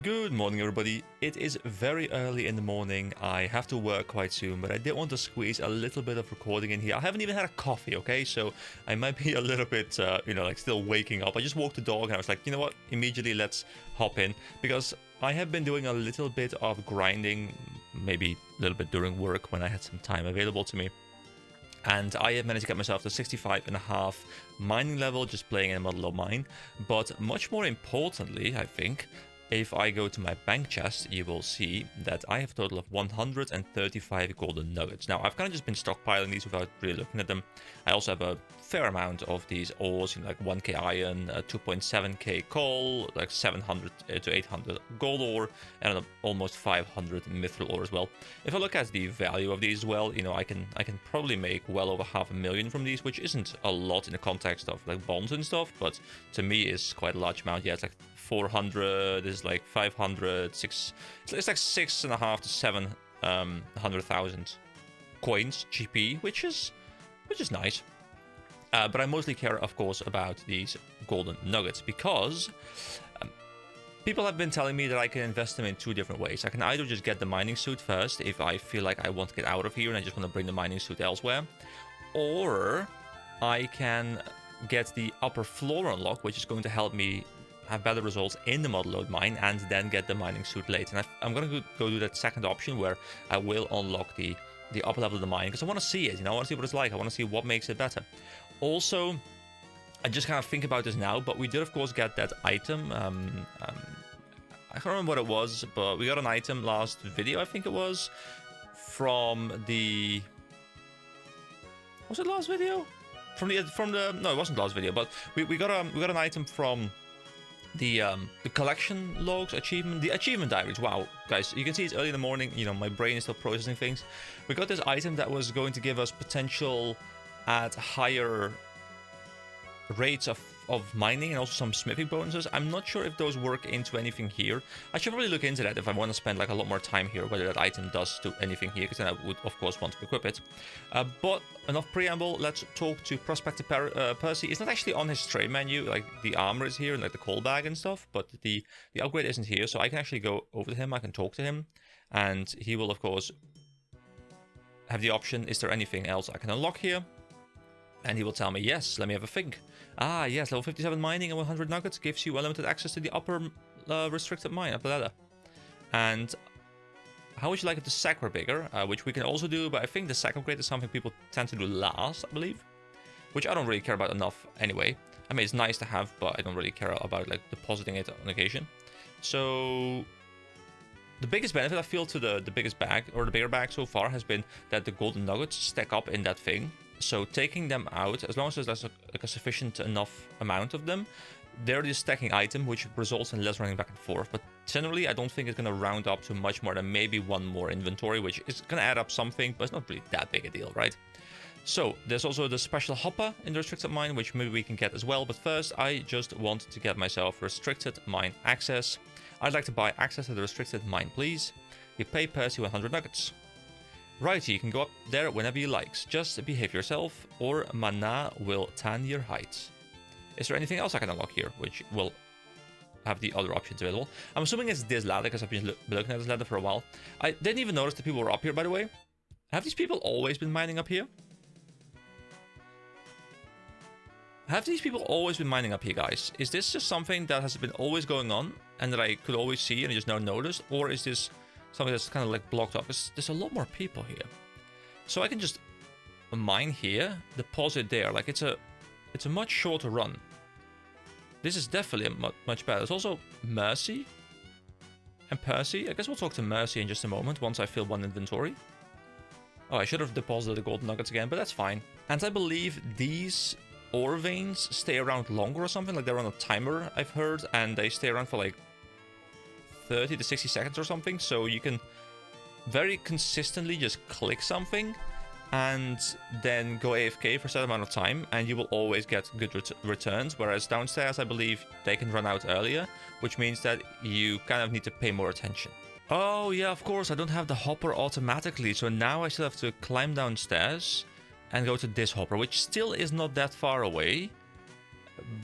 Good morning, everybody. It is very early in the morning. I have to work quite soon, but I did want to squeeze a little bit of recording in here. I haven't even had a coffee, okay? So I might be a little bit, like still waking up. I just walked the dog and I was like, you know what? Immediately let's hop in because I have been doing a little bit of grinding, maybe a little bit during work when I had some time available to me. And I have managed to get myself to 65.5 mining level just playing in Motherlode Mine. But much more importantly, I think, if I go to my bank chest, you will see that I have a total of 135 golden nuggets. Now, I've kind of just been stockpiling these without really looking at them. I also have a fair amount of these ores, like 1k iron, 2.7k coal, like 700 to 800 gold ore, and almost 500 mithril ore as well. If I look at the value of these as well, I can probably make well over 500,000 from these, which isn't a lot in the context of like bonds and stuff, but to me is quite a large amount. Yeah, it's like 400, is like 500, it's like 6.5 to 700,000 coins GP, which is nice. But I mostly care, of course, about these golden nuggets because people have been telling me that I can invest them in two different ways. I can either just get the mining suit first if I feel like I want to get out of here and I just want to bring the mining suit elsewhere, or I can get the upper floor unlock, which is going to help me have better results in the Motherlode Mine and then get the mining suit later. And I'm going to go do that second option where I will unlock the upper level of the mine because I want to see it. I want to see what it's like. I want to see what makes it better. Also, I just kind of think about this now, but we did of course get that item. I can't remember what it was, but we got an item last video, I think it was, from the... Was it last video? From the no, it wasn't last video, but we got an item from the collection logs achievement, the achievement diaries. Wow, guys, you can see it's early in the morning. My brain is still processing things. We got this item that was going to give us potential at higher rates of mining and also some smithing bonuses. I'm not sure if those work into anything here. I should probably look into that if I want to spend like a lot more time here, whether that item does do anything here, because then I would of course want to equip it. But enough preamble, let's talk to Prospector Percy. It's not actually on his trade menu, like the armor is here and like the coal bag and stuff, but the upgrade isn't here, so I can actually go over to him, I can talk to him, and he will of course have the option, is there anything else I can unlock here? And he will tell me, yes, let me have a think. Ah, yes, level 57 mining and 100 nuggets gives you unlimited access to the upper restricted mine, up the ladder. And how would you like it to sack bigger? Which we can also do, but I think the sack upgrade is something people tend to do last, I believe. Which I don't really care about enough anyway. I mean, it's nice to have, but I don't really care about like depositing it on occasion. So the biggest benefit I feel to the biggest bag, or the bigger bag so far, has been that the golden nuggets stack up in that thing. So taking them out, as long as there's like a sufficient enough amount of them, they're the stacking item, which results in less running back and forth. But generally, I don't think it's going to round up to much more than maybe one more inventory, which is going to add up something, but it's not really that big a deal, right? So there's also the special hopper in the restricted mine, which maybe we can get as well. But first, I just want to get myself restricted mine access. I'd like to buy access to the restricted mine, please. You pay Percy 100 nuggets. Right, you can go up there whenever you like. Just behave yourself, or mana will tan your height. Is there anything else I can unlock here, which will have the other options available? I'm assuming it's this ladder, because I've been looking at this ladder for a while. I didn't even notice that people were up here, by the way. Have these people always been mining up here? Have these people always been mining up here, guys? Is this just something that has been always going on, and that I could always see and I just now noticed? Or is this something that's kind of like blocked off? There's a lot more people here, so I can just mine here, deposit there. Like it's a much shorter run. This is definitely much better. There's also Mercy and Percy. I guess we'll talk to Mercy in just a moment once I fill one inventory. Oh, I should have deposited the golden nuggets again, but that's fine. And I believe these ore veins stay around longer or something, like they're on a timer, I've heard, and they stay around for like 30 to 60 seconds or something, so you can very consistently just click something and then go AFK for a certain amount of time, and you will always get good returns, whereas downstairs I believe they can run out earlier, which means that you kind of need to pay more attention. Oh yeah, of course, I don't have the hopper automatically, so now I still have to climb downstairs and go to this hopper, which still is not that far away,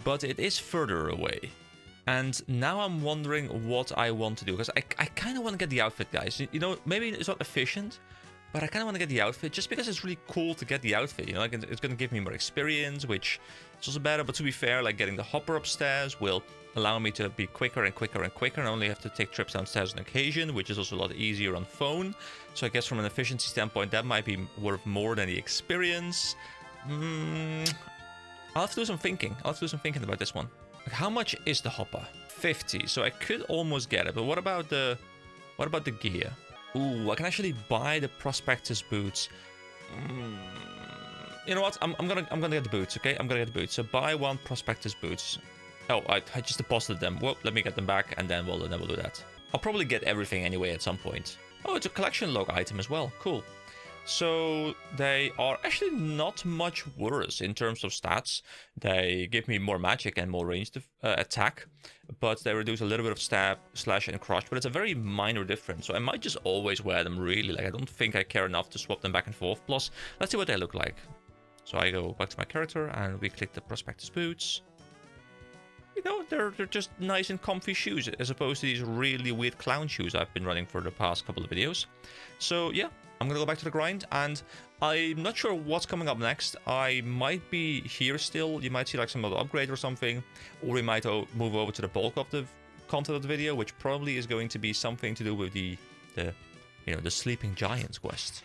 but it is further away. And now I'm wondering what I want to do, because I kind of want to get the outfit, guys. You know, maybe it's not efficient, but I kind of want to get the outfit just because it's really cool to get the outfit. You know, like it's going to give me more experience, which is also better. But to be fair, like getting the hopper upstairs will allow me to be quicker and quicker and quicker, and only have to take trips downstairs on occasion, which is also a lot easier on phone. So I guess from an efficiency standpoint, that might be worth more than the experience. I'll have to do some thinking. I'll have to do some thinking about this one. How much is the hopper? 50. So I could almost get it. But what about the gear? Ooh, I can actually buy the prospectus boots. You know what? I'm gonna get the boots. Okay, I'm gonna get the boots. So buy 1 prospectus boots. Oh, I just deposited them. Well, let me get them back, and then we'll do that. I'll probably get everything anyway at some point. Oh, it's a collection log item as well. Cool. So they are actually not much worse in terms of stats. They give me more magic and more ranged attack, but they reduce a little bit of stab, slash, and crush. But it's a very minor difference, so I might just always wear them, really. Like, I don't think I care enough to swap them back and forth. Plus, let's see what they look like. So I go back to my character, and we click the prospectus boots. You know, they're just nice and comfy shoes, as opposed to these really weird clown shoes I've been running for the past couple of videos. So yeah, I'm gonna go back to the grind, and I'm not sure what's coming up next. I might be here still. You might see like some other upgrade or something, or we might move over to the bulk of the content of the video, which probably is going to be something to do with the Sleeping Giants quest.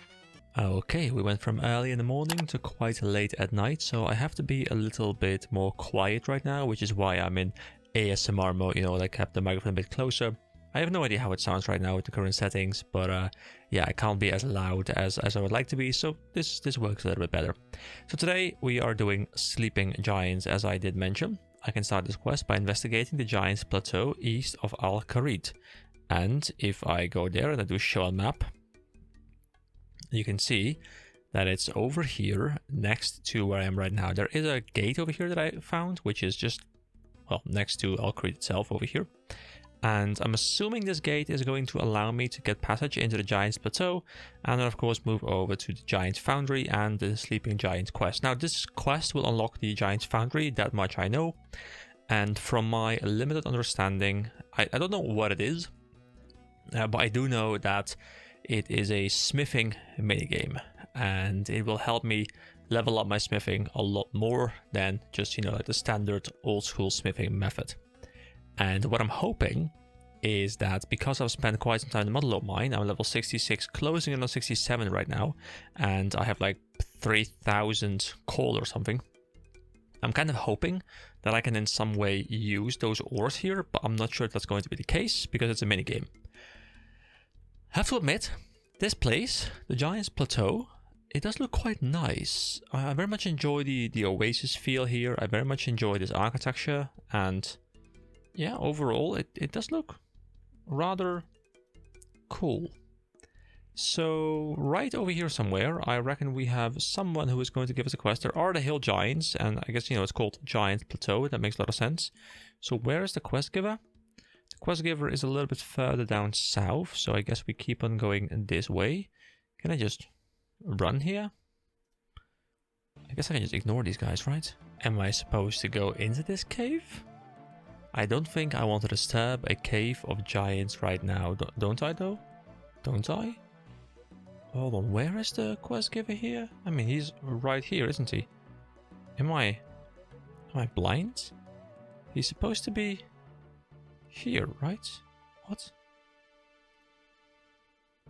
Okay, we went from early in the morning to quite late at night, so I have to be a little bit more quiet right now, which is why I'm in ASMR mode. You know, I kept the microphone a bit closer. I have no idea how it sounds right now with the current settings, but yeah, I can't be as loud as I would like to be, so this works a little bit better. So today we are doing Sleeping Giants, as I did mention. I can start this quest by investigating the Giants Plateau east of Al Kharid. And if I go there and I do show on map, you can see that it's over here next to where I am right now. There is a gate over here that I found, which is just, well, next to Al Kharid itself over here. And I'm assuming this gate is going to allow me to get passage into the Giants Plateau, and then of course move over to the Giants Foundry and the Sleeping Giants quest. Now this quest will unlock the Giants Foundry, that much I know. And from my limited understanding, I don't know what it is, but I do know that it is a smithing minigame, and it will help me level up my smithing a lot more than just, you know, like the standard old school smithing method. And what I'm hoping is that because I've spent quite some time in the Motherlode Mine, I'm level 66, closing in on 67 right now, and I have like 3,000 coal or something. I'm kind of hoping that I can in some way use those ores here, but I'm not sure if that's going to be the case because it's a minigame. I have to admit, this place, the Giants Plateau, it does look quite nice. I very much enjoy the oasis feel here. I very much enjoy this architecture, and yeah, overall it does look rather cool. So right over here somewhere, I reckon we have someone who is going to give us a quest. There are the hill giants, and I guess, you know, it's called Giant Plateau. That makes a lot of sense. So where is the quest giver? The quest giver is a little bit further down south, so I guess we keep on going this way. Can I just run here? I guess I can just ignore these guys, right? Am I supposed to go into this cave? I don't think I want to disturb a cave of giants right now. Don't I though? Don't I? Hold on, where is the quest giver here? I mean, he's right here, isn't he? Am I blind? He's supposed to be here, right? What?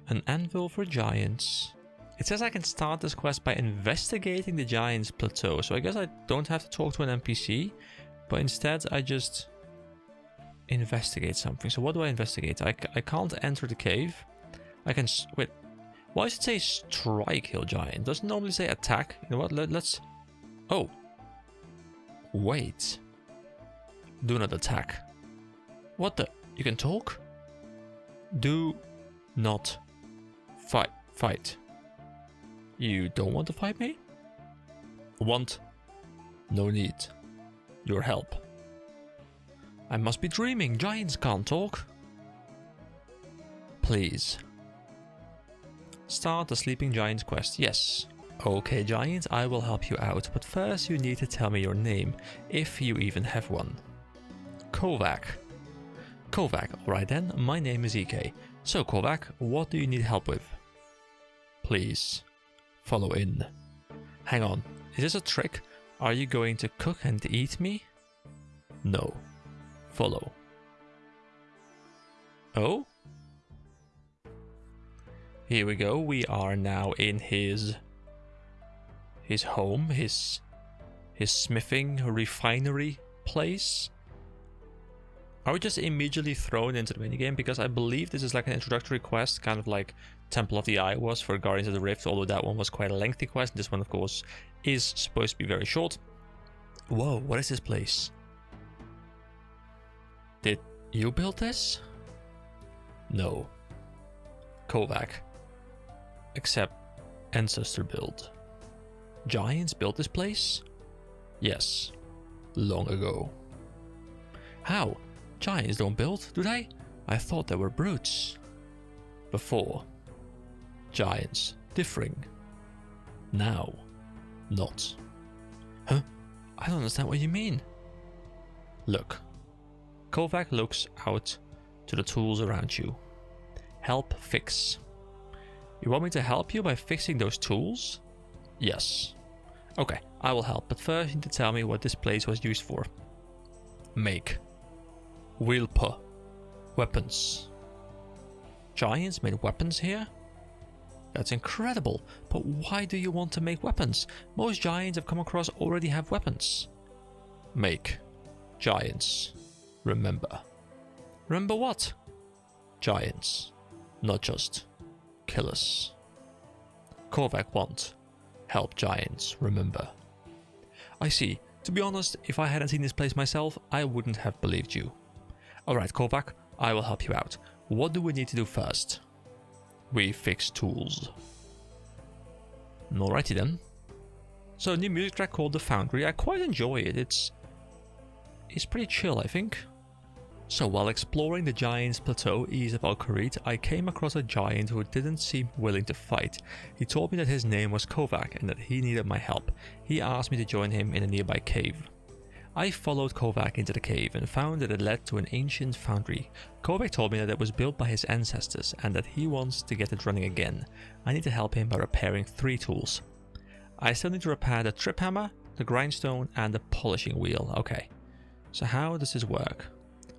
An anvil for giants. It says I can start this quest by investigating the Giants Plateau. So I guess I don't have to talk to an NPC, but instead I just investigate something. So what do I investigate? I can't enter the cave. I can... Wait. Why does it say strike hill giant? Doesn't normally say attack. You know what? Let's... Oh. Wait. Do not attack. What the... You can talk? Do not fight. You don't want to fight me? Want? No need. Your help. I must be dreaming. Giants can't talk. Please. Start the Sleeping Giants quest. Yes. Okay, Giant, I will help you out, but first you need to tell me your name, if you even have one. Kovac. Kovac, alright then, my name is EK. So Kovac, what do you need help with? Please, follow in. Hang on, is this a trick? Are you going to cook and eat me? No. Follow. Oh? Here we go, we are now in his home, his smithing refinery place. Are we just immediately thrown into the minigame? Because I believe this is like an introductory quest, kind of like Temple of the Eye was for Guardians of the Rift, although that one was quite a lengthy quest. This one, of course, is supposed to be very short. Whoa, what is this place? Did you build this? No. Kovac. Except Ancestor build. Giants built this place? Yes. Long ago. How? Giants don't build, do they? I thought they were brutes. Before. Giants. Differing. Now. Not. Huh? I don't understand what you mean. Look. Kovac looks out to the tools around you. Help fix. You want me to help you by fixing those tools? Yes. Okay, I will help, but first you need to tell me what this place was used for. Make. Wilpa. Weapons. Giants made weapons here? That's incredible, but why do you want to make weapons? Most giants I've come across already have weapons. Make. Giants. Remember. Remember what? Giants. Not just killers. Kovac want. Help giants, remember. I see. To be honest, if I hadn't seen this place myself, I wouldn't have believed you. Alright, Kovac, I will help you out. What do we need to do first? We fix tools. Alrighty then. So, a new music track called The Foundry. I quite enjoy it. It's pretty chill, I think. So, while exploring the Giant's Plateau east of Al-Kharit, I came across a giant who didn't seem willing to fight. He told me that his name was Kovac and that he needed my help. He asked me to join him in a nearby cave. I followed Kovac into the cave and found that it led to an ancient foundry. Kovac told me that it was built by his ancestors and that he wants to get it running again. I need to help him by repairing 3 tools. I still need to repair the trip hammer, the grindstone and the polishing wheel. Okay, so how does this work?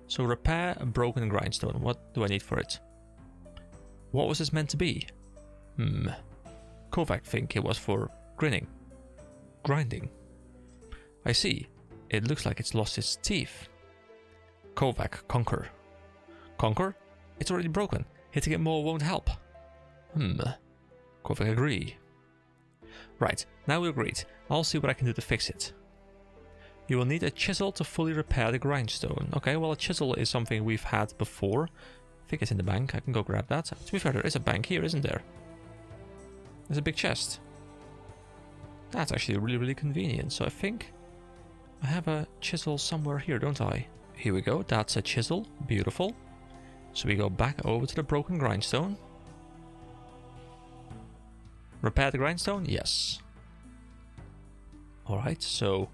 So repair a broken grindstone. What do I need for it? What was this meant to be? Kovac think it was for grinding. I see. It looks like it's lost its teeth. Kovac, conquer. Conquer? It's already broken. Hitting it more won't help. Kovac agree. Right, now we agreed. I'll see what I can do to fix it. You will need a chisel to fully repair the grindstone. Okay, well a chisel is something we've had before. I think it's in the bank. I can go grab that. To be fair, there is a bank here, isn't there? There's a big chest. That's actually really, really convenient. So I think I have a chisel somewhere here, don't I? Here we go. That's a chisel. Beautiful. So we go back over to the broken grindstone. Repair the grindstone? Yes. Alright, so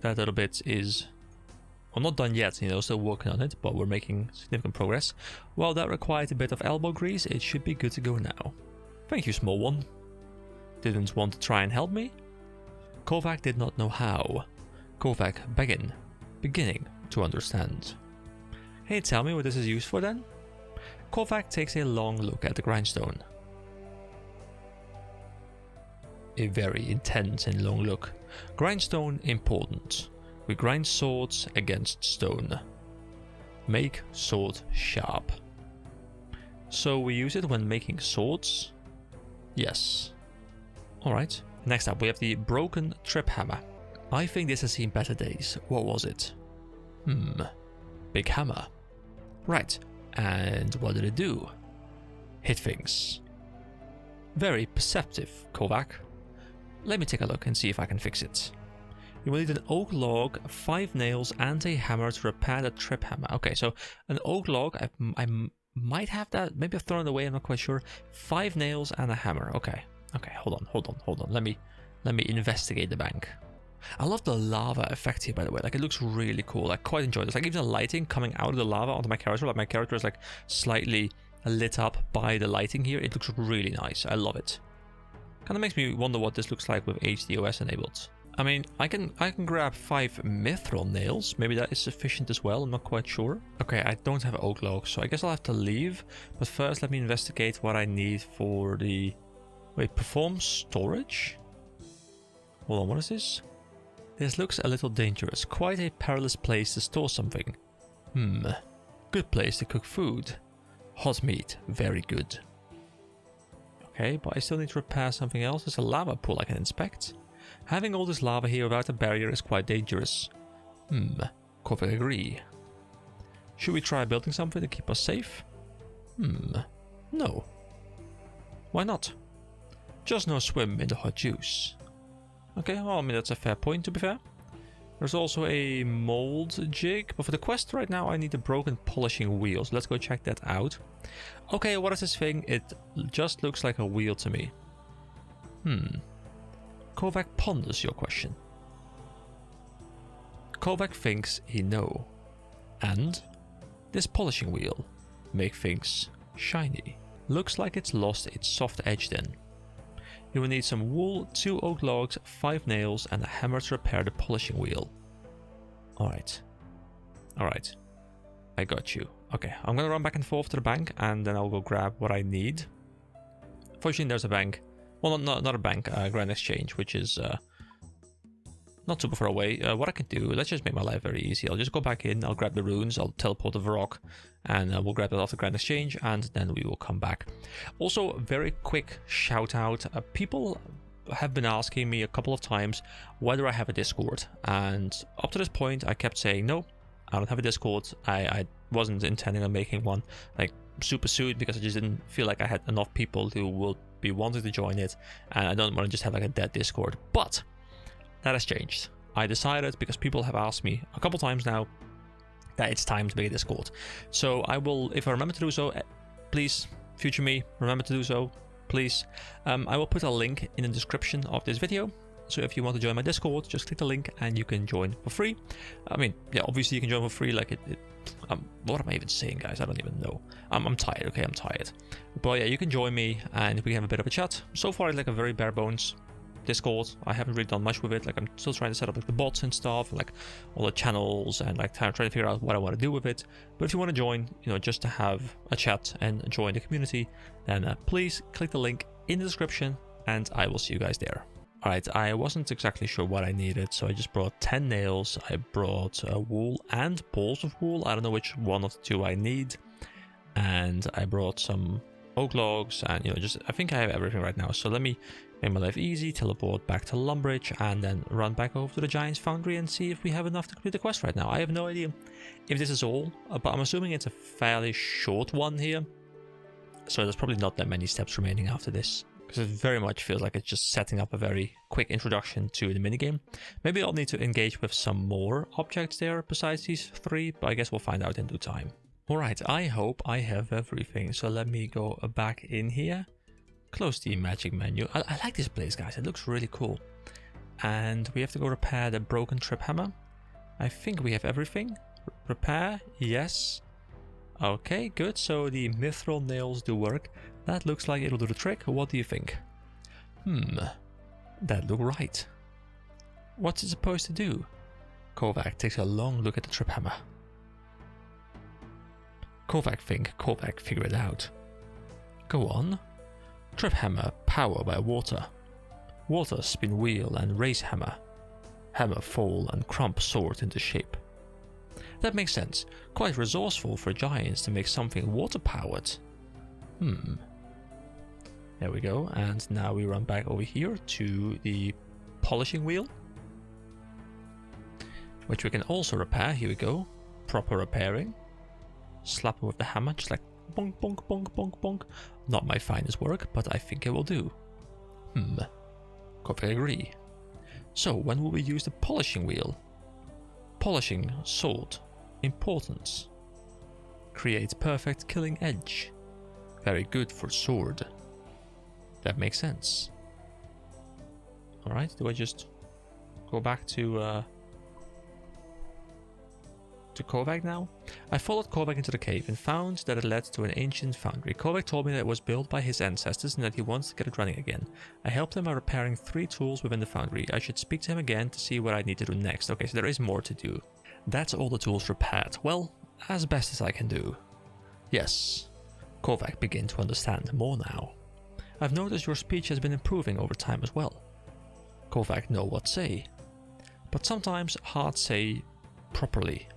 that little bit is, well, not done yet, you know, still working on it, but we're making significant progress. While that required a bit of elbow grease, it should be good to go now. Thank you, small one. Didn't want to try and help me? Kovac did not know how. Kovac beginning to understand. Hey, tell me what this is used for then? Kovac takes a long look at the grindstone. A very intense and long look. Grindstone important. We grind swords against stone. Make sword sharp. So we use it when making swords? Yes. Alright. Next up we have the broken trip hammer. I think this has seen better days. What was it? Big hammer. Right. And what did it do? Hit things. Very perceptive, Kovac. Let me take a look and see if I can fix it. You will need an oak log, 5 nails and a hammer to repair the trip hammer. Okay, so an oak log, I might have that. Maybe I've thrown it away, I'm not quite sure. 5 nails and a hammer. Okay, hold on. Let me investigate the bank. I love the lava effect here, by the way. Like, it looks really cool. I quite enjoy this. Like, even the lighting coming out of the lava onto my character. Like, my character is like slightly lit up by the lighting here. It looks really nice. I love it. Kind of makes me wonder what this looks like with HDOS enabled. I mean, I can grab 5 mithril nails. Maybe that is sufficient as well. I'm not quite sure. Okay, I don't have oak logs, so I guess I'll have to leave. But first, let me investigate what I need for the... Wait, perform storage? Hold on, what is this? This looks a little dangerous. Quite a perilous place to store something. Good place to cook food. Hot meat, very good. Okay, but I still need to repair something else. There's a lava pool I can inspect. Having all this lava here without a barrier is quite dangerous. Could agree. Should we try building something to keep us safe? No. Why not? Just no swim in the hot juice. Okay, well, I mean, that's a fair point, to be fair. There's also a mold jig, but for the quest right now, I need a broken polishing wheel. So let's go check that out. Okay, what is this thing? It just looks like a wheel to me. Kovac ponders your question. Kovac thinks he know. And this polishing wheel make things shiny. Looks like it's lost its soft edge then. You will need some wool, 2 oak logs, 5 nails, and a hammer to repair the polishing wheel. Alright. Alright. I got you. Okay, I'm gonna run back and forth to the bank, and then I'll go grab what I need. Fortunately, there's a bank. Well, not a bank, Grand Exchange, which is not super far away. What I can do, let's just make my life very easy. I'll just go back in, I'll grab the runes, I'll teleport the rock, and we'll grab that off the Grand Exchange, and then we will come back. Also, very quick shout out. People have been asking me a couple of times whether I have a Discord, and up to this point, I kept saying, no, I don't have a Discord. I wasn't intending on making one like super soon because I just didn't feel like I had enough people who will be wanting to join it, and I don't want to just have like a dead Discord. But that has changed. I decided, because people have asked me a couple times now, that it's time to make a Discord. So I will, if I remember to do so, please, future me, remember to do so, please. I will put a link in the description of this video. So if you want to join my Discord, just click the link and you can join for free. I mean, yeah, obviously you can join for free. Like what am I even saying, guys? I don't even know. I'm tired. Okay, I'm tired. But yeah, you can join me and we can have a bit of a chat. So far, it's like a very bare bones Discord. I haven't really done much with it. Like, I'm still trying to set up like the bots and stuff, and like all the channels, and like trying to figure out what I want to do with it. But if you want to join, you know, just to have a chat and join the community, then please click the link in the description, and I will see you guys there. Alright, I wasn't exactly sure what I needed, so I just brought 10 nails, I brought wool and balls of wool, I don't know which one of the two I need, and I brought some oak logs, and you know, just, I think I have everything right now, so let me make my life easy, teleport back to Lumbridge, and then run back over to the Giant's Foundry and see if we have enough to complete the quest right now. I have no idea if this is all, but I'm assuming it's a fairly short one here, so there's probably not that many steps remaining after this. Because it very much feels like it's just setting up a very quick introduction to the minigame. Maybe I'll need to engage with some more objects there besides these 3, but I guess we'll find out in due time. Alright, I hope I have everything, so let me go back in here. Close the magic menu. I like this place, guys, it looks really cool. And we have to go repair the broken trip hammer. I think we have everything. Repair, yes. Okay, good, so the mithril nails do work. That looks like it'll do the trick. What do you think? That look right. What's it supposed to do? Kovac takes a long look at the trip hammer. Kovac figure it out. Go on. Trip hammer, power by water. Water spin wheel and raise hammer. Hammer fall and crump sword into shape. That makes sense. Quite resourceful for giants to make something water powered. There we go, and now we run back over here to the polishing wheel, which we can also repair. Here we go, proper repairing. Slap it with the hammer, just like bonk, bonk, bonk, bonk, bonk. Not my finest work, but I think it will do. Could I agree? So, when will we use the polishing wheel? Polishing sword. Importance. Creates perfect killing edge. Very good for sword. That makes sense. Alright, do I just go back to Kovac now. I followed Kovac into the cave and found that it led to an ancient foundry. Kovac told me that it was built by his ancestors and that he wants to get it running again. I helped him by repairing 3 tools within the foundry. I should speak to him again to see what I need to do next. Okay, so there is more to do. That's all the tools repaired. Well, as best as I can do. Yes. Kovac began to understand more now. I've noticed your speech has been improving over time as well. Kovac know what say. But sometimes hard say properly.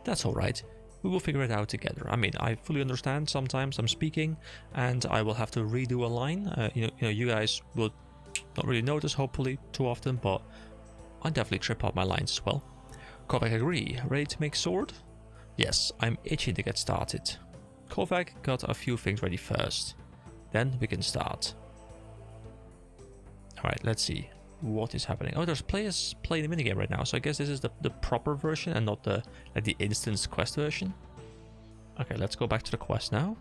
That's alright, we will figure it out together. I mean, I fully understand sometimes I'm speaking and I will have to redo a line. You guys will not really notice, hopefully, too often, but I definitely trip up my lines as well. Kovac agree, ready to make sword? Yes, I'm itching to get started. Kovac got a few things ready first. Then we can start. Alright, let's see. What is happening? Oh, there's players playing the minigame right now, so I guess this is the proper version and not the instance quest version. Okay, let's go back to the quest now.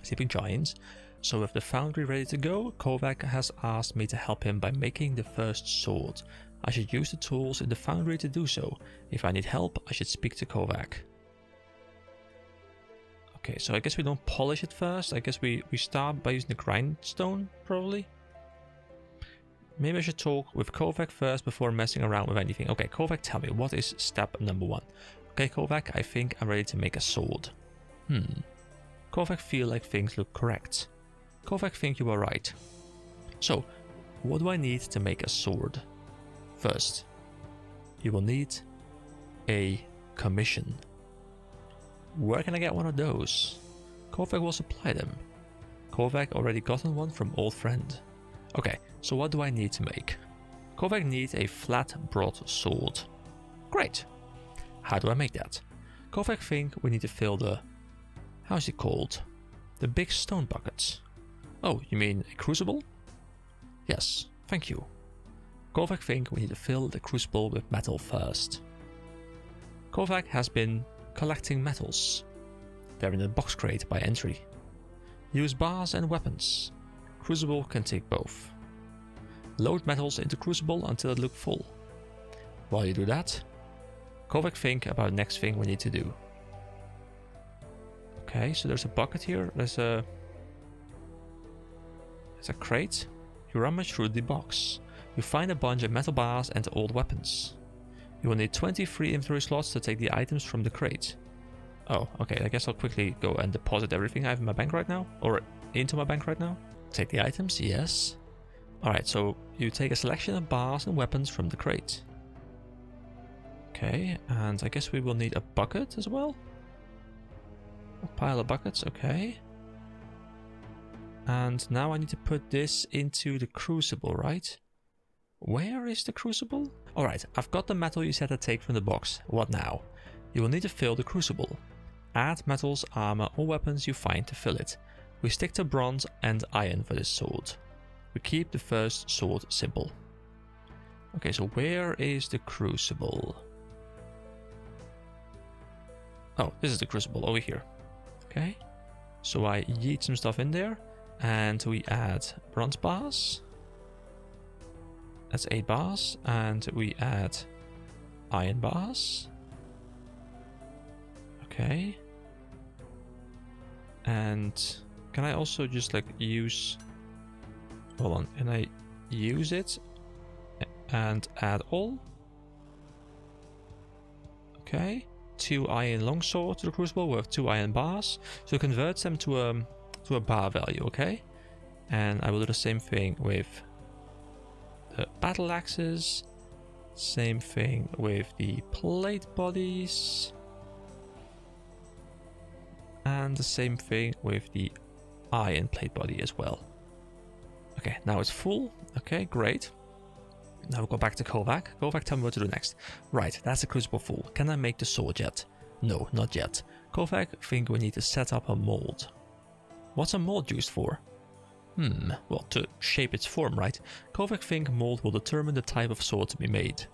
Sleeping Giants. So with the foundry ready to go, Kovac has asked me to help him by making the first sword. I should use the tools in the foundry to do so. If I need help, I should speak to Kovac. Okay, so I guess we don't polish it first. I guess we start by using the grindstone, probably. Maybe I should talk with Kovac first before messing around with anything. Okay, Kovac, tell me, what is step number 1? Okay, Kovac, I think I'm ready to make a sword. Kovac feel like things look correct. Kovac think you are right. So, what do I need to make a sword? First, you will need a commission. Where can I get one of those? Kovac will supply them. Kovac already gotten one from old friend. Okay, so what do I need to make? Kovac needs a flat broadsword. Great. How do I make that? Kovac think we need to fill the... how's it called? The big stone buckets. Oh, you mean a crucible? Yes, thank you. Kovac think we need to fill the crucible with metal first. Kovac has been collecting metals. They're in a box crate by entry. Use bars and weapons. Crucible can take both. Load metals into crucible until it looks full. While you do that, Kovac think about next thing we need to do. Okay, so there's a bucket here. There's a crate. You rummage through the box. You find a bunch of metal bars and old weapons. You will need 23 inventory slots to take the items from the crate. Oh, okay, I guess I'll quickly go and deposit everything I have in my bank right now. Or into my bank right now. Take the items, yes. Alright, so you take a selection of bars and weapons from the crate. Okay, and I guess we will need a bucket as well. A pile of buckets, okay. And now I need to put this into the crucible, right? Where is the crucible? Alright, I've got the metal you said to take from the box. What now? You will need to fill the crucible. Add metals, armor, or weapons you find to fill it. We stick to bronze and iron for this sword. We keep the first sword simple. Okay, so where is the crucible? Oh, this is the crucible over here. Okay, so I yeet some stuff in there and we add bronze bars. That's 8 bars, and we add iron bars. Okay. And can I also just like use... Hold on, can I use it and add all? Okay. 2 iron longsword to the crucible with 2 iron bars. So it converts them to a bar value, okay? And I will do the same thing with the battle axes. Same thing with the plate bodies. And the same thing with the iron plate body as well. Okay, now it's full. Okay, great. Now we'll go back to Kovac. Kovac, tell me what to do next. Right, that's the crucible full. Can I make the sword yet? No, not yet. Kovac think we need to set up a mold. What's a mold used for? Well, to shape its form, right? Kovac think mold will determine the type of sword to be made.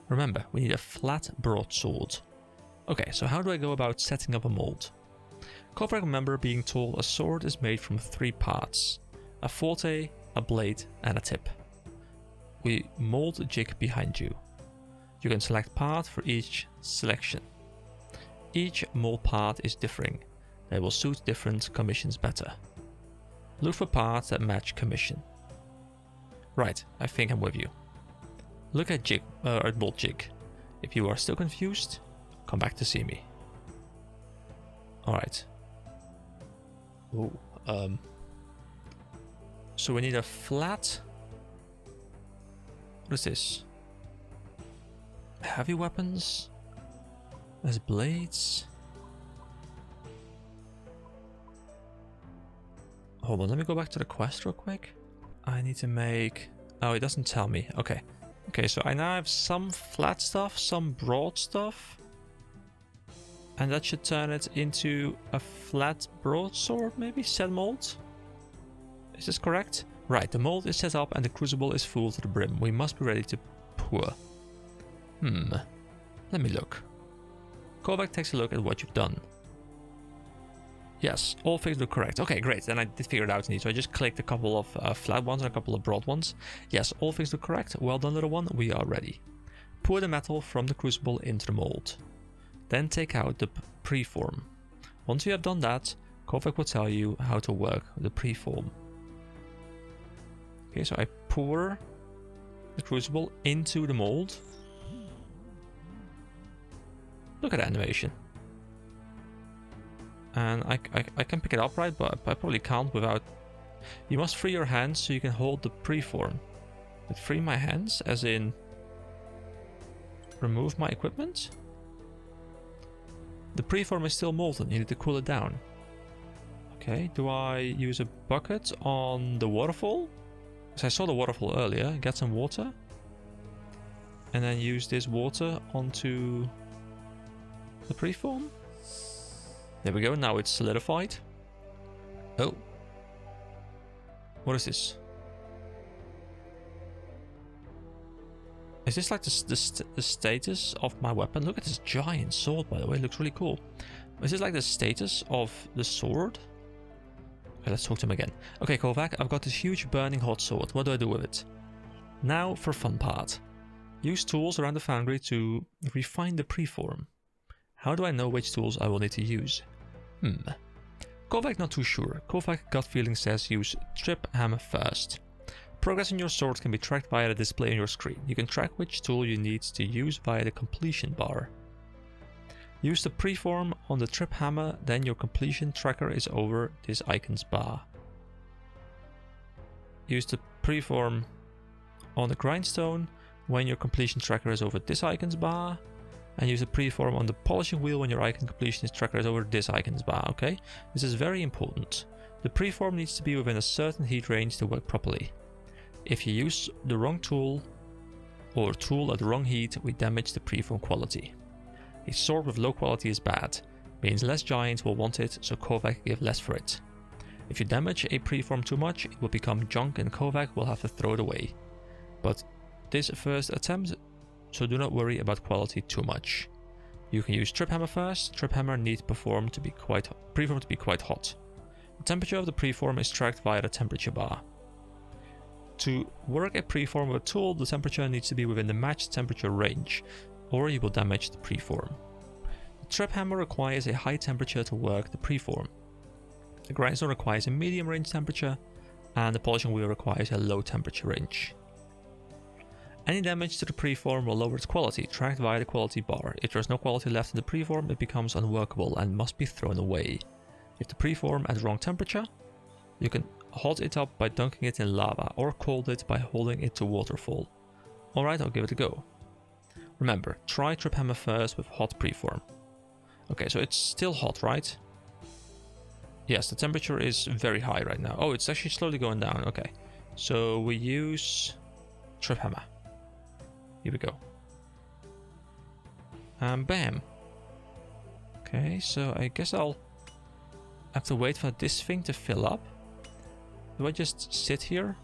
Remember, we need a flat broadsword. Okay, so how do I go about setting up a mold? Kovac remember being told a sword is made from 3 parts. A forte, a blade, and a tip. we mold a jig behind you. You can select path for each selection. Each mold path is differing. They will suit different commissions better. Look for paths that match commission. Right, I think I'm with you. Look at mold jig. If you are still confused, come back to see me. Alright. Ooh, so we need a flat. What is this? Heavy weapons? There's blades. Hold on, let me go back to the quest real quick. I need to make... Oh, it doesn't tell me. Okay. Okay, so I now have some flat stuff, some broad stuff. And that should turn it into a flat broadsword, maybe? Set mold? Is this correct? Right, the mold is set up and the crucible is full to the brim. We must be ready to pour. Let me look. Kovac takes a look at what you've done. Yes, all things look correct. Okay, great. Then I did figure it out indeed. So I just clicked a couple of flat ones and a couple of broad ones. Yes, all things look correct. Well done, little one. We are ready. Pour the metal from the crucible into the mold. Then take out the preform. Once you have done that, Kovac will tell you how to work the preform. Okay, so I pour the crucible into the mold. Look at that animation. And I can pick it up, right? But I probably can't without... You must free your hands so you can hold the preform. But free my hands, as in... remove my equipment? The preform is still molten, you need to cool it down. Okay, do I use a bucket on the waterfall? Because I saw the waterfall earlier, get some water. And then use this water onto the preform. There we go, now it's solidified. Oh. What is this? Is this like the status of my weapon? Look at this giant sword, by the way, it looks really cool. Is this like the status of the sword? Okay, let's talk to him again. Okay, Kovac, I've got this huge burning hot sword. What do I do with it? Now for fun part. Use tools around the foundry to refine the preform. How do I know which tools I will need to use? Kovac not too sure. Kovac gut feeling says use trip hammer first. Progress in your sword can be tracked via the display on your screen. You can track which tool you need to use via the completion bar. Use the preform on the trip hammer, then your completion tracker is over this icon's bar. Use the preform on the grindstone when your completion tracker is over this icon's bar. And use the preform on the polishing wheel when your icon completion tracker is over this icon's bar, okay? This is very important. The preform needs to be within a certain heat range to work properly. If you use the wrong tool or tool at the wrong heat, we damage the preform quality. A sword with low quality is bad, means less giants will want it, so Kovac give less for it. If you damage a preform too much, it will become junk and Kovac will have to throw it away. But this first attempt, so do not worry about quality too much. You can use trip hammer first. Trip hammer needs preform to be quite hot. The temperature of the preform is tracked via the temperature bar. To work a preform with a tool, the temperature needs to be within the matched temperature range, or you will damage the preform. The trip hammer requires a high temperature to work the preform. The grindstone requires a medium range temperature, and the polishing wheel requires a low temperature range. Any damage to the preform will lower its quality, tracked via the quality bar. If there is no quality left in the preform, it becomes unworkable and must be thrown away. If the preform at the wrong temperature, you can hot it up by dunking it in lava, or cold it by holding it to waterfall. Alright, I'll give it a go. Remember, try trip hammer first with hot preform. Okay, so it's still hot, right? Yes, the temperature is very high right now. Oh, it's actually slowly going down. Okay, so we use trip hammer. Here we go. And bam. Okay, so I guess I'll have to wait for this thing to fill up. Do I just sit here?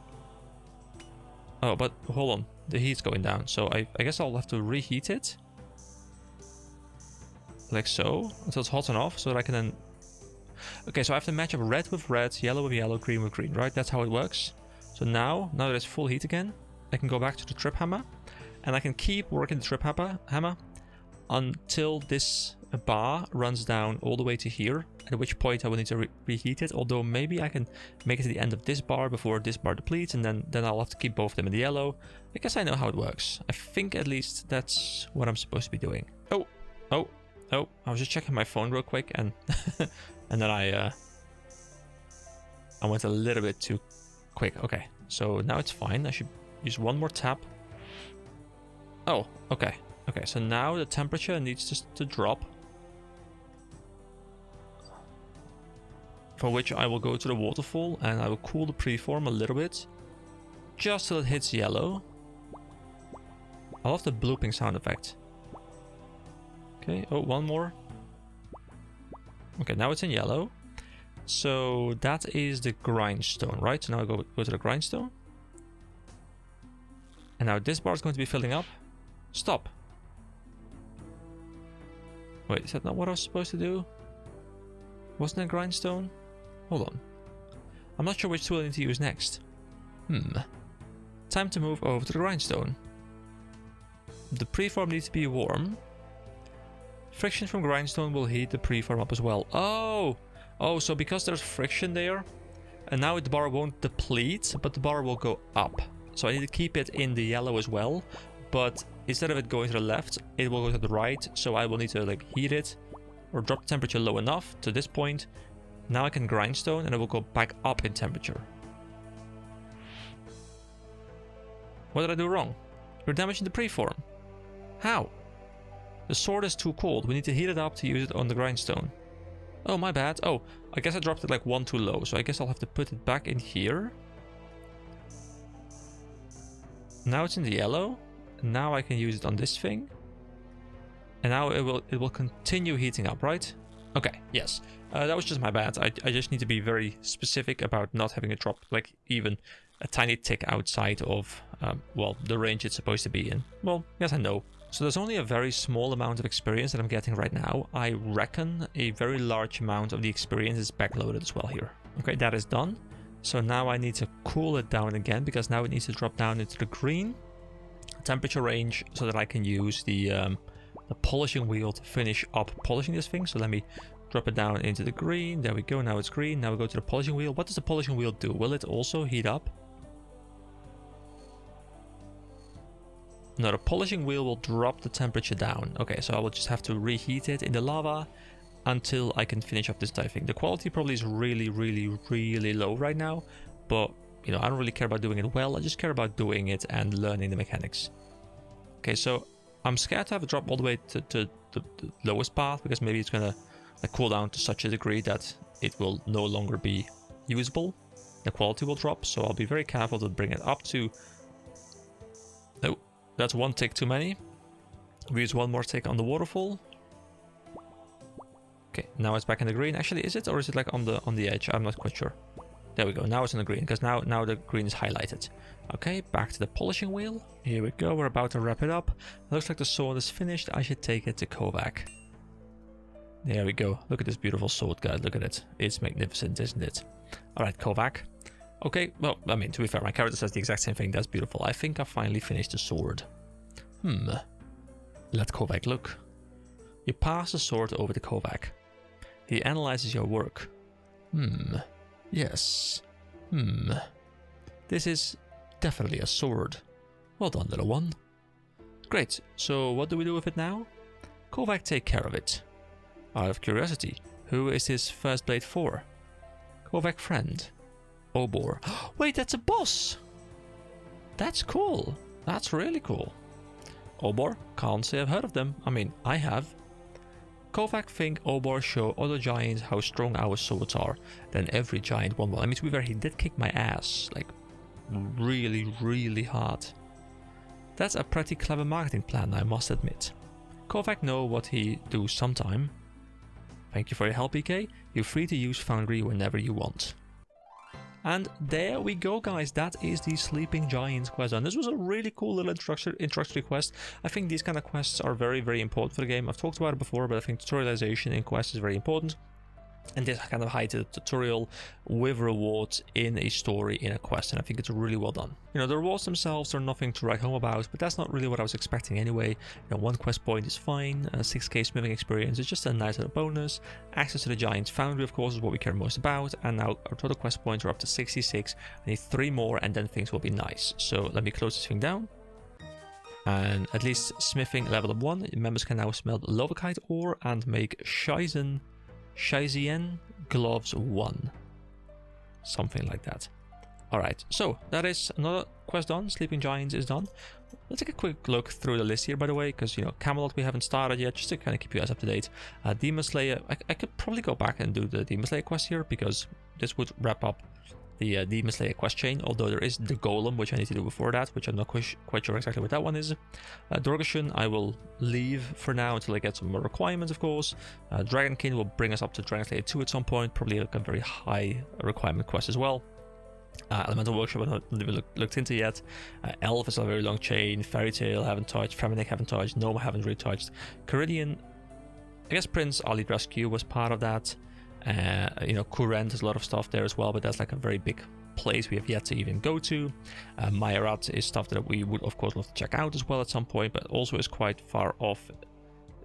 Oh, but hold on. The heat's going down. So I guess I'll have to reheat it. Like so. Until it's hot enough so that I can then... Okay, so I have to match up red with red, yellow with yellow, green with green, right? That's how it works. So now that it's full heat again, I can go back to the trip hammer, and I can keep working the trip hammer until this bar runs down all the way to here, at which point I will need to reheat it, although maybe I can make it to the end of this bar before this bar depletes, and then I'll have to keep both of them in the yellow. I guess I know how it works. I think at least that's what I'm supposed to be doing. Oh, I was just checking my phone real quick, and and then I went a little bit too quick. Okay, so now it's fine. I should use one more tap. Oh, okay. Okay, so now the temperature needs just to drop. For which I will go to the waterfall and I will cool the preform a little bit. Just till it hits yellow. I love the blooping sound effect. Okay, oh, one more. Okay, now it's in yellow. So that is the grindstone, right? So now I go to the grindstone. And now this bar is going to be filling up. Stop. Wait, is that not what I was supposed to do? Wasn't it grindstone? Hold on. I'm not sure which tool I need to use next. Time to move over to the grindstone. The preform needs to be warm. Friction from grindstone will heat the preform up as well. Oh, so because there's friction there, and now the bar won't deplete, but the bar will go up. So I need to keep it in the yellow as well, but instead of it going to the left, it will go to the right, so I will need to like heat it, or drop the temperature low enough to this point. Now I can grindstone, and it will go back up in temperature. What did I do wrong? You're damaging the preform. How? The sword is too cold. We need to heat it up to use it on the grindstone. Oh, my bad. Oh, I guess I dropped it like one too low, so I guess I'll have to put it back in here. Now it's in the yellow. Now I can use it on this thing. And now it will continue heating up, right? Okay, yes. That was just my bad. I just need to be very specific about not having it drop like even a tiny tick outside of, well, the range it's supposed to be in. Well, yes and no. So there's only a very small amount of experience that I'm getting right now. I reckon a very large amount of the experience is backloaded as well here. Okay, that is done. So now I need to cool it down again, because now it needs to drop down into the green temperature range so that I can use the polishing wheel to finish up polishing this thing. So let me drop it down into the green. There we go. Now it's green. Now we go to the polishing wheel. What does the polishing wheel do? Will it also heat up? No, the polishing wheel will drop the temperature down. Okay, so I will just have to reheat it in the lava until I can finish up this entire thing. The quality probably is really, really, really low right now, but you know, I don't really care about doing it well. I just care about doing it and learning the mechanics. Okay, so I'm scared to have it drop all the way to the lowest path, because maybe it's gonna like cool down to such a degree that it will no longer be usable. The quality will drop, so I'll be very careful to bring it up to... Oh, that's one tick too many. We use one more tick on the waterfall. Okay, now it's back in the green. Actually, is it, or is it like on the edge? I'm not quite sure. There we go. Now it's in the green, because now the green is highlighted. Okay, back to the polishing wheel. Here we go. We're about to wrap it up. Looks like the sword is finished. I should take it to Kovac. There we go. Look at this beautiful sword, guys. Look at it. It's magnificent, isn't it? All right, Kovac. Okay, well, I mean, to be fair, my character says the exact same thing. That's beautiful. I think I finally finished the sword. Let Kovac look. You pass the sword over to Kovac. He analyzes your work. Yes. This is definitely a sword. Well done, little one. Great. So what do we do with it now? Kovac, take care of it. Out of curiosity, who is this first blade for? Kovac friend. Obor. Wait, that's a boss! That's cool. That's really cool. Obor? Can't say I've heard of them. I mean, I have. Kovac think Obor show other giants how strong our swords are. Then every giant won one. I mean, to be fair, he did kick my ass. Like, really, really hard. That's a pretty clever marketing plan, I must admit. Kovac know what he do sometime. Thank you for your help, EK. You're free to use Foundry whenever you want. And there we go, guys. That is the Sleeping Giants quest done. This was a really cool little introductory quest. I think these kind of quests are very, very important for the game. I've talked about it before, but I think tutorialization in quests is very important. And this kind of hides the tutorial with rewards in a story, in a quest, and I think it's really well done. You know, the rewards themselves are nothing to write home about, but that's not really what I was expecting anyway. You know, 1 quest point is fine, 6k smithing experience is just a nice little bonus. Access to the giant foundry, of course, is what we care most about, and now our total quest points are up to 66. I need 3 more, and then things will be nice. So let me close this thing down. And at least smithing level up 1, members can now smelt Lovakite ore and make Shizen gloves 1. Something like that. Alright, so that is another quest done. Sleeping Giants is done. Let's take a quick look through the list here, by the way, because, you know, Camelot we haven't started yet, just to kind of keep you guys up to date. Demon Slayer, I could probably go back and do the Demon Slayer quest here, because this would wrap up the Demon Slayer quest chain, although there is the Golem, which I need to do before that, which I'm not quite sure exactly what that one is. Dorgashin I will leave for now until I get some more requirements, of course. Dragonkin will bring us up to Dragon Slayer 2 at some point, probably like a very high requirement quest as well. Elemental Workshop I haven't even looked into yet. Elf is a very long chain. Fairy Tale haven't touched. Feminic haven't touched. Noma haven't really touched. Caridian, I guess Prince Ali Rescue was part of that. You know, Kurent has a lot of stuff there as well, but that's like a very big place we have yet to even go to. Mayorat is stuff that we would of course love to check out as well at some point, but also is quite far off.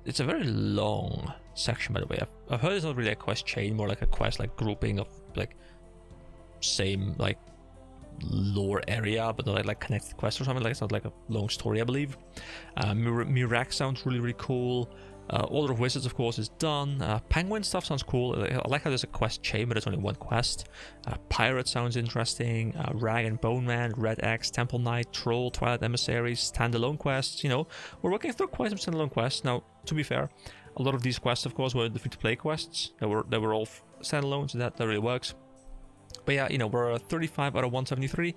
It's a very long section, by the way. I've heard it's not really a quest chain, more like a quest like grouping of like same like lore area, but not like connected quests or something. Like, it's not like a long story, I believe. Mirac sounds really cool. Order of Wizards, of course, is done. Penguin stuff sounds cool. I like how there's a quest chain, but it's only 1 quest. Pirate sounds interesting. Rag and Bone Man, Red Axe, Temple Knight, Troll, Twilight Emissaries, standalone quests. You know, we're working through quite some standalone quests. Now, to be fair, a lot of these quests, of course, were the free-to-play quests. They were all standalone, so that really works. But yeah, you know, we're 35 out of 173.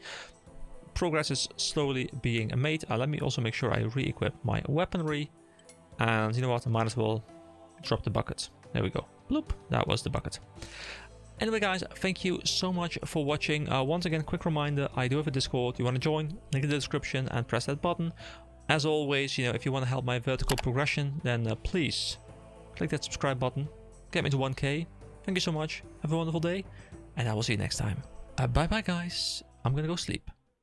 Progress is slowly being made. Let me also make sure I re-equip my weaponry. And you know what, I might as well drop the bucket. There we go. Bloop, that was the bucket. Anyway guys, thank you so much for watching. Once again, quick reminder, I do have a Discord. You want to join, link in the description and press that button. As always, you know, if you want to help my vertical progression, then please click that subscribe button. Get me to 1k. Thank you so much. Have a wonderful day. And I will see you next time. Bye bye guys. I'm gonna go sleep.